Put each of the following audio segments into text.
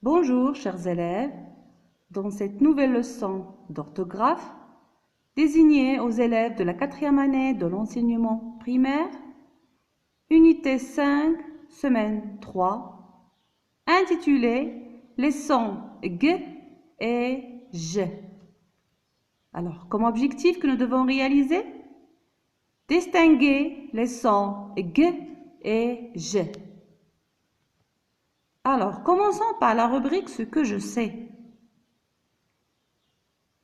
Bonjour, chers élèves. Dans cette nouvelle leçon d'orthographe, désignée aux élèves de la 4e année de l'enseignement primaire, unité 5, semaine 3, intitulée « Les sons G et J ». Alors, comme objectif que nous devons réaliser, distinguer les sons G et J. Alors, commençons par la rubrique « Ce que je sais ».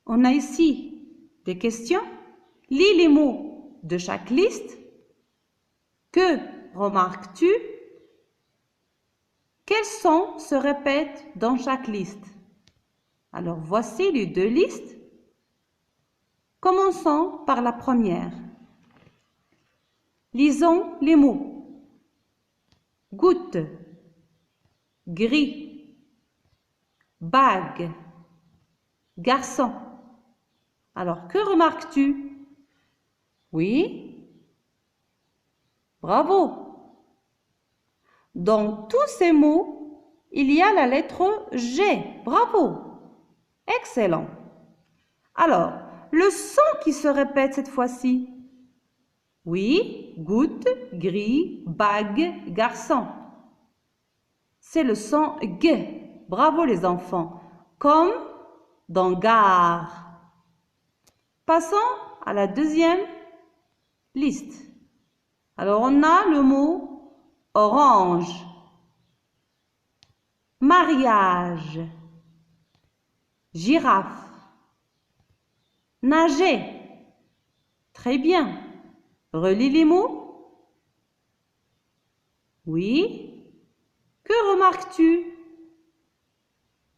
On a ici des questions. Lis les mots de chaque liste. Que remarques-tu? Quels sons se répètent dans chaque liste? Alors, voici les deux listes. Commençons par la première. Lisons les mots. Goutte, gris, bague, garçon. Alors, que remarques-tu? Oui? Bravo! Dans tous ces mots, il y a la lettre G. Bravo! Excellent! Alors, le son qui se répète cette fois-ci? Oui, goutte, gris, bague, garçon. C'est le son G. Bravo les enfants! Comme dans gare. Passons à la deuxième liste. Alors, on a le mot orange, mariage, girafe, nager. Très bien. Relis les mots. Oui. Que remarques-tu?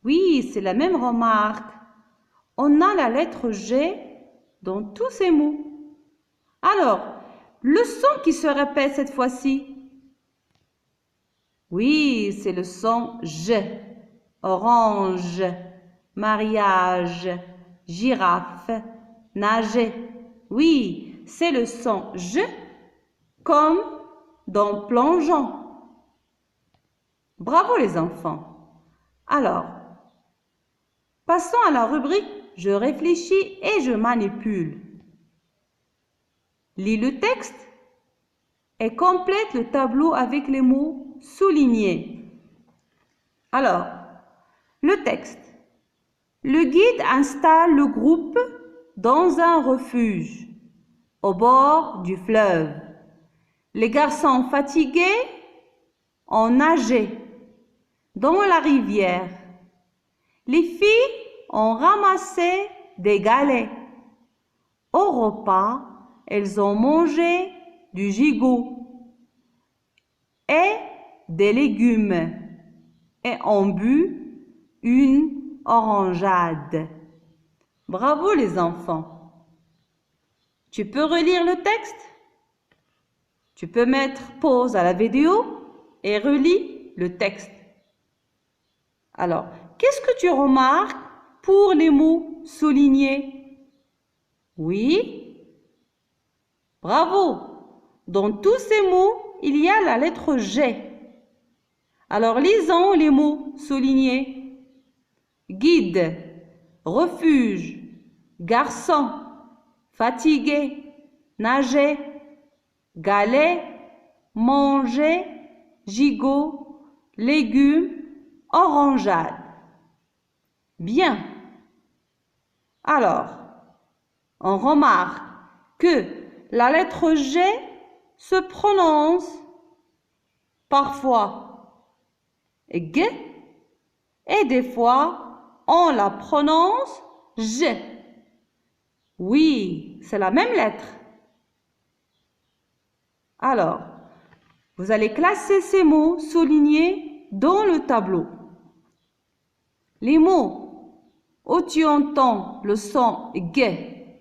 Oui, c'est la même remarque. On a la lettre G dans tous ces mots. Alors, le son qui se répète cette fois-ci? Oui, c'est le son G. Orange, mariage, girafe, nager. Oui, c'est le son G comme dans plongeon. Bravo les enfants. Alors, passons à la rubrique « Je réfléchis et je manipule ». Lis le texte et complète le tableau avec les mots soulignés. Alors, le texte. Le guide installe le groupe dans un refuge au bord du fleuve. Les garçons fatigués ont nagé dans la rivière. Les filles ont ramassé des galets. Au repas, elles ont mangé du gigot et des légumes et ont bu une orangeade. Bravo les enfants! Tu peux relire le texte? Tu peux mettre pause à la vidéo et relis le texte. Alors, qu'est-ce que tu remarques pour les mots soulignés? Oui? Bravo! Dans tous ces mots, il y a la lettre G. Alors, lisons les mots soulignés. Guide, refuge, garçon, fatigué, nager, galet, manger, gigot, légumes, orangeade. Bien. Alors, on remarque que la lettre G se prononce parfois G et des fois on la prononce G. Oui, c'est la même lettre. Alors, vous allez classer ces mots soulignés dans le tableau. Les mots où tu entends le son G,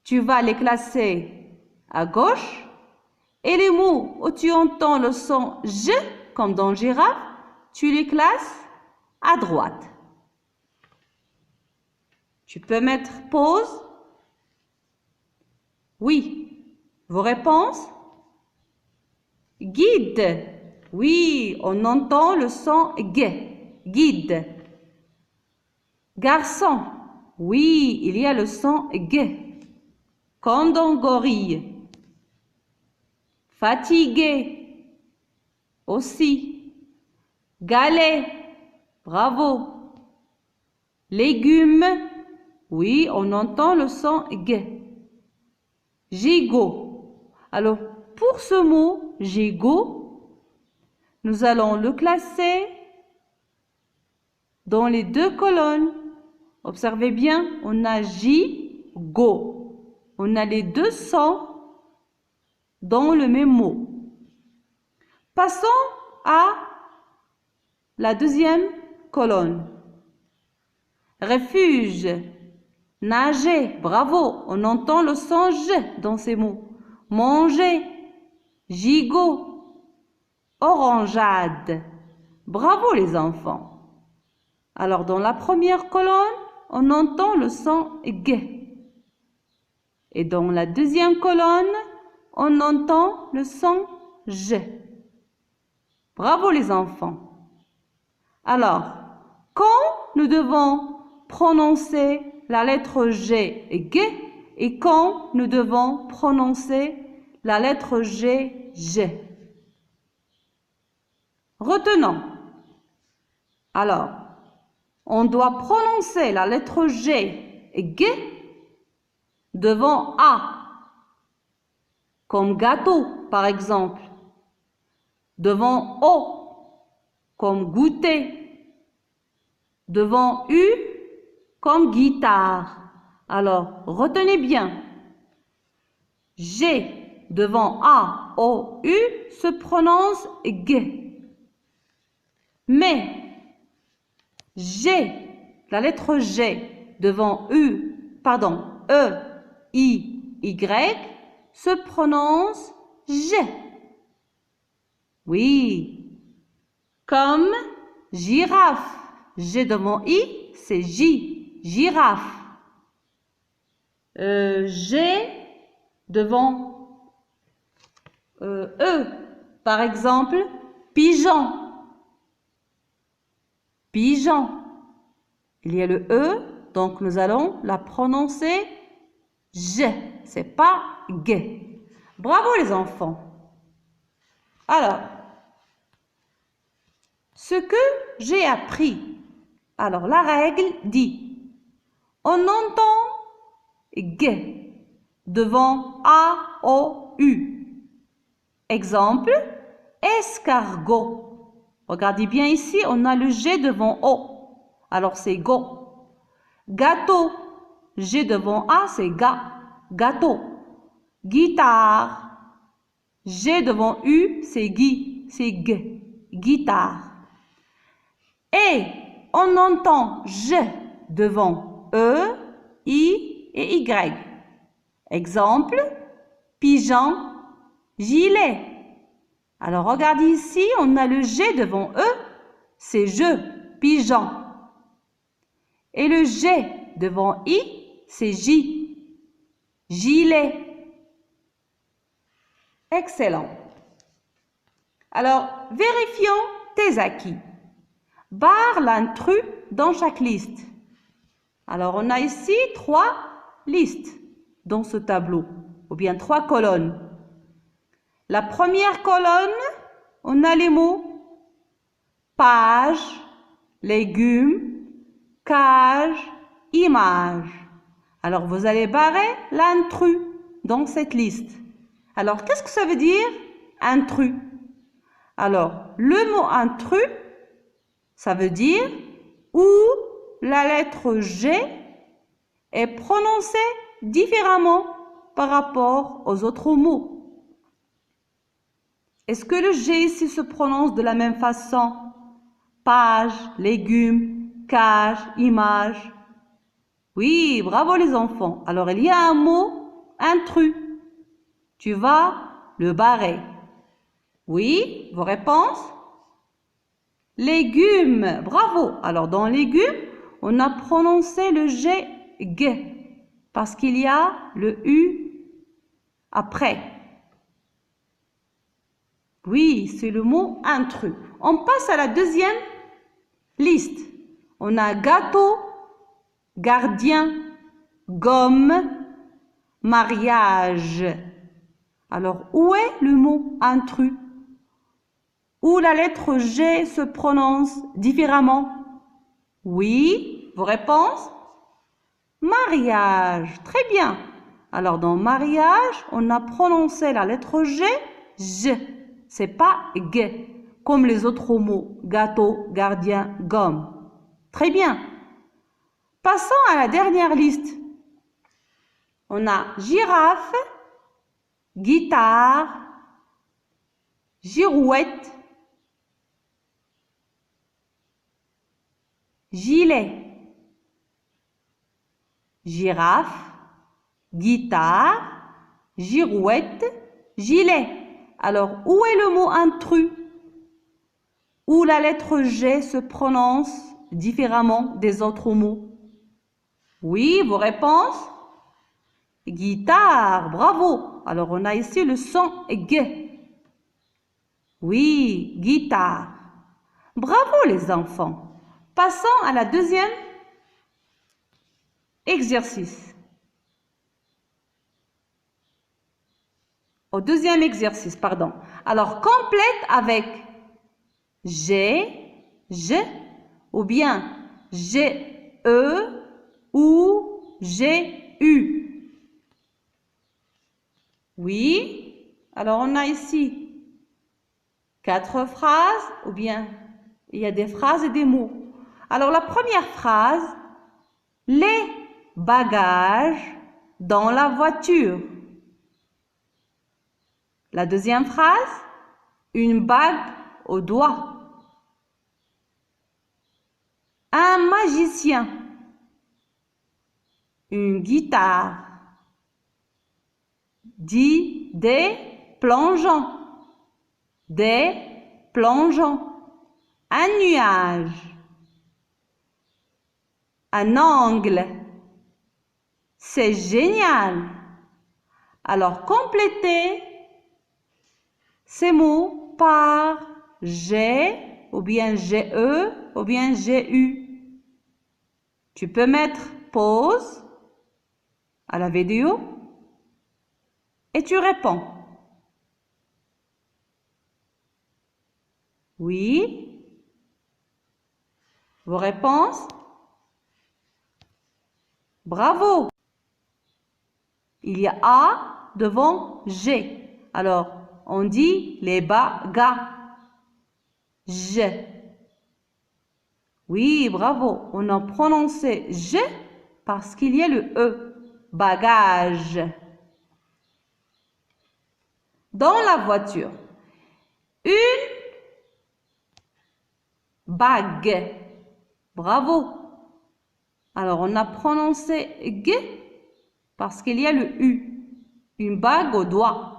tu vas les classer à gauche. Et les mots où tu entends le son J, comme dans girafe, tu les classes à droite. Tu peux mettre pause. Oui. Vos réponses? Guide, Oui, on entend le son G. Guide. Garçon. Oui, il y a le son G. Comme dans gorille. Fatigué. Aussi. Galet. Bravo. Légumes. Oui, on entend le son G. Gigot. Alors, pour ce mot gigot, nous allons le classer dans les deux colonnes. Observez bien, on a gigot. On a les deux sons dans le même mot. Passons à la deuxième colonne. Refuge. Nager, bravo, on entend le son G dans ces mots. Manger, gigot, orangeade. Bravo les enfants. Alors dans la première colonne, on entend le son G. Et dans la deuxième colonne, on entend le son G. Bravo les enfants. Alors, quand nous devons prononcer la lettre G et G et quand nous devons prononcer la lettre G, G. Retenons. Alors, on doit prononcer la lettre G et G devant A, comme gâteau par exemple, devant O, comme goûter, devant U, comme guitare. Alors, retenez bien. G devant A, O, U se prononce G. Mais G, la lettre G devant E, I, Y se prononce G. Oui. Comme girafe. G devant I, c'est J, girafe. G devant E, par exemple, pigeon. Pigeon. Il y a le E, donc nous allons la prononcer G, c'est pas G. Bravo les enfants. Alors, ce que j'ai appris, alors la règle dit, on entend G devant A, O, U. Exemple, escargot. Regardez bien ici, on a le G devant O. Alors c'est go. Gâteau. G devant A, c'est ga. Gâteau. Guitare. G devant U, c'est gui. C'est g. Guitare. Et on entend G devant E, I et Y. Exemple, pigeon, gilet. Alors, regardez ici, on a le G devant E, c'est je, pigeon. Et le G devant I, c'est J, gilet. Excellent. Alors, vérifions tes acquis. Barre l'intrus dans chaque liste. Alors, on a ici 3 listes dans ce tableau, ou bien 3 colonnes. La première colonne, on a les mots page, légumes, cage, image. Alors, vous allez barrer l'intrus dans cette liste. Alors, qu'est-ce que ça veut dire, intrus? Alors, le mot intrus, ça veut dire où la lettre G est prononcée différemment par rapport aux autres mots. Est-ce que le G ici se prononce de la même façon? Page, légumes, cage, image. Oui, bravo les enfants. Alors, il y a un mot, intrus. Tu vas le barrer. Oui, vos réponses? Légumes, bravo. Alors, dans légumes, on a prononcé le G, G, parce qu'il y a le U après. Oui, c'est le mot intrus. On passe à la deuxième liste. On a gâteau, gardien, gomme, mariage. Alors, où est le mot intrus? Où la lettre G se prononce différemment? Oui, vos réponses? Mariage, très bien. Alors, dans mariage, on a prononcé la lettre G, J. C'est pas G, comme les autres mots, gâteau, gardien, gomme. Très bien. Passons à la dernière liste. On a girafe, guitare, girouette, gilet. Girafe, guitare, girouette, gilet. Alors, où est le mot intrus? Où la lettre G se prononce différemment des autres mots? Oui, vos réponses? Guitare, bravo. Alors, on a ici le son G. Oui, guitare. Bravo les enfants. Passons à la deuxième exercice. Au deuxième exercice, pardon. Alors, complète avec G, J, ou bien G, E ou G, U. Oui. Alors, on a ici 4 phrases, ou bien il y a des phrases et des mots. Alors, la première phrase, les bagages dans la voiture. La deuxième phrase, une bague au doigt. Un magicien. Une guitare. Dit des plongeons. Des plongeons. Un nuage. Un angle. C'est génial. Alors, complétez ces mots par G, ou bien GE, ou bien GU. Tu peux mettre pause à la vidéo et tu réponds. Oui. Vos réponses? Bravo. Il y a A devant G. Alors, on dit les bas-ga. J. Oui, bravo. On a prononcé J parce qu'il y a le E. Bagage. Dans la voiture. Une bague. Bravo. Alors, on a prononcé G parce qu'il y a le U. Une bague au doigt.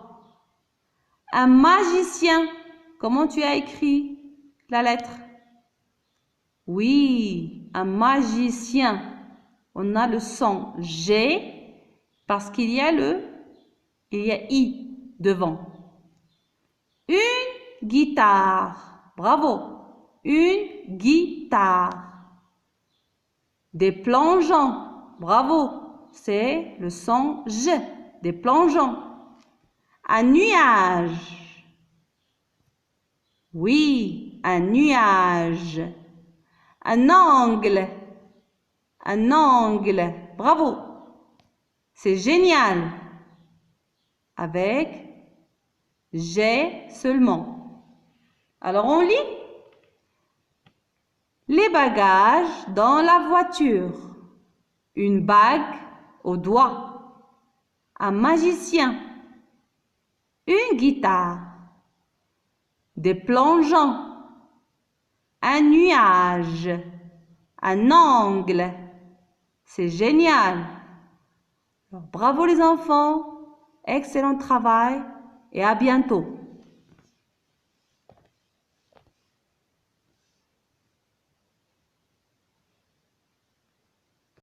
Un magicien. Comment tu as écrit la lettre? Oui, un magicien. On a le son G parce qu'il y a I devant. Une guitare. Bravo. Une guitare. Des plongeons. Bravo. C'est le son G. Des plongeons. Un nuage. Oui, un nuage. Un angle. Un angle. Bravo. C'est génial. Avec G seulement. Alors on lit. Les bagages dans la voiture. Une bague au doigt. Un magicien. Une guitare. Des plongeons. Un nuage. Un angle. C'est génial. Alors, bravo les enfants. Excellent travail et à bientôt.